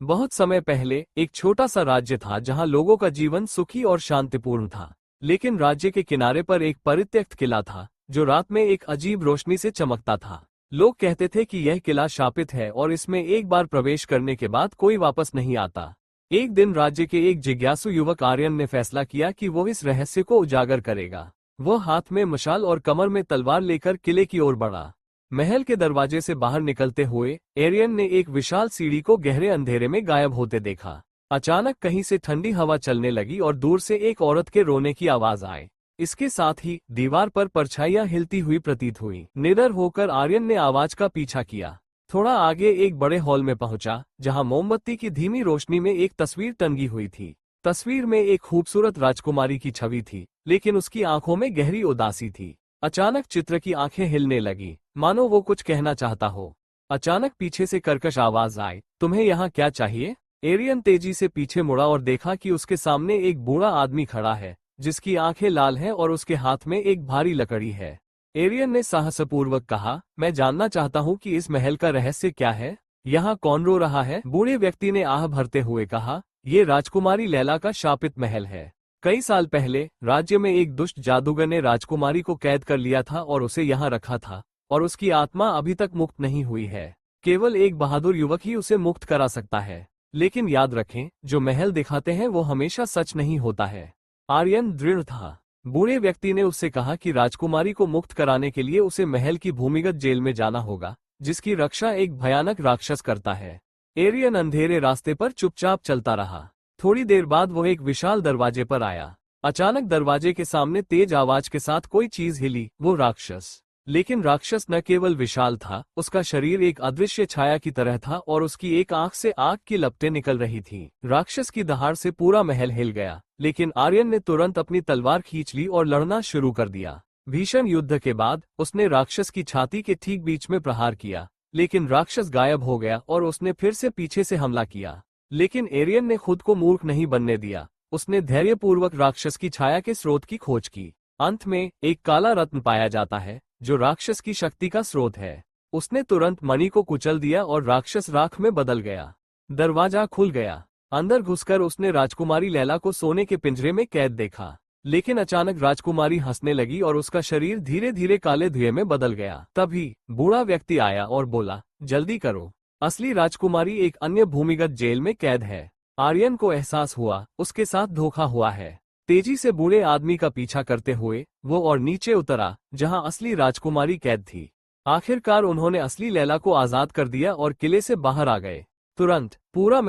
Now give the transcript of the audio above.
बहुत समय पहले एक छोटा सा राज्य था जहां लोगों का जीवन सुखी और शांतिपूर्ण था। लेकिन राज्य के किनारे पर एक परित्यक्त किला था जो रात में एक अजीब रोशनी से चमकता था। लोग कहते थे कि यह किला शापित है और इसमें एक बार प्रवेश करने के बाद कोई वापस नहीं आता। एक दिन राज्य के एक जिज्ञासु युवक आर्यन ने फैसला किया कि वो इस रहस्य को उजागर करेगा। वो हाथ में मशाल और कमर में तलवार लेकर किले की ओर बढ़ा। महल के दरवाजे से बाहर निकलते हुए एरियन ने एक विशाल सीढ़ी को गहरे अंधेरे में गायब होते देखा। अचानक कहीं से ठंडी हवा चलने लगी और दूर से एक औरत के रोने की आवाज आई। इसके साथ ही दीवार पर परछाइयां हिलती हुई प्रतीत हुई। निडर होकर आर्यन ने आवाज का पीछा किया। थोड़ा आगे एक बड़े हॉल में पहुंचा जहां मोमबत्ती की धीमी रोशनी में एक तस्वीर टंगी हुई थी। तस्वीर में एक खूबसूरत राजकुमारी की छवि थी, लेकिन उसकी आंखों में गहरी उदासी थी। अचानक चित्र की आंखें हिलने लगी, मानो वो कुछ कहना चाहता हो। अचानक पीछे से कर्कश आवाज आई, तुम्हें यहाँ क्या चाहिए? एरियन तेजी से पीछे मुड़ा और देखा कि उसके सामने एक बूढ़ा आदमी खड़ा है जिसकी आंखें लाल हैं और उसके हाथ में एक भारी लकड़ी है। एरियन ने साहसपूर्वक कहा, मैं जानना चाहता हूँ कि इस महल का रहस्य क्या है। यहाँ कौन रो रहा है? बूढ़े व्यक्ति ने आह भरते हुए कहा, ये राजकुमारी लैला का शापित महल है। कई साल पहले राज्य में एक दुष्ट जादूगर ने राजकुमारी को कैद कर लिया था और उसे यहाँ रखा था, और उसकी आत्मा अभी तक मुक्त नहीं हुई है। केवल एक बहादुर युवक ही उसे मुक्त करा सकता है। लेकिन याद रखें, जो महल दिखाते हैं वो हमेशा सच नहीं होता है। आर्यन दृढ़ था। बूढ़े व्यक्ति ने उससे कहा कि राजकुमारी को मुक्त कराने के लिए उसे महल की भूमिगत जेल में जाना होगा, जिसकी रक्षा एक भयानक राक्षस करता है। एरियन अंधेरे रास्ते पर चुपचाप चलता रहा। थोड़ी देर बाद वो एक विशाल दरवाजे पर आया। अचानक दरवाजे के सामने तेज आवाज के साथ कोई चीज हिली। वो राक्षस। लेकिन राक्षस न केवल विशाल था, उसका शरीर एक अदृश्य छाया की तरह था और उसकी एक आंख से आग की लपटें निकल रही थीं। राक्षस की दहाड़ से पूरा महल हिल गया, लेकिन आर्यन ने तुरंत अपनी तलवार खींच ली और लड़ना शुरू कर दिया। भीषण युद्ध के बाद उसने राक्षस की छाती के ठीक बीच में प्रहार किया, लेकिन राक्षस गायब हो गया और उसने फिर से पीछे से हमला किया। लेकिन एरियन ने खुद को मूर्ख नहीं बनने दिया। उसने धैर्यपूर्वक राक्षस की छाया के स्रोत की खोज की। अंत में एक काला रत्न पाया जाता है जो राक्षस की शक्ति का स्रोत है। उसने तुरंत मणि को कुचल दिया और राक्षस राख में बदल गया। दरवाजा खुल गया। अंदर घुसकर उसने राजकुमारी लैला को सोने के पिंजरे में कैद देखा। लेकिन अचानक राजकुमारी हंसने लगी और उसका शरीर धीरे धीरे काले धुएं में बदल गया। तभी बूढ़ा व्यक्ति आया और बोला, जल्दी करो, असली राजकुमारी एक अन्य भूमिगत जेल में कैद है। आर्यन को एहसास हुआ उसके साथ धोखा हुआ है। तेजी से बूढ़े आदमी का पीछा करते हुए वो और नीचे उतरा जहां असली राजकुमारी कैद थी। आखिरकार उन्होंने असली लैला को आजाद कर दिया और किले से बाहर आ गए। तुरंत पूरा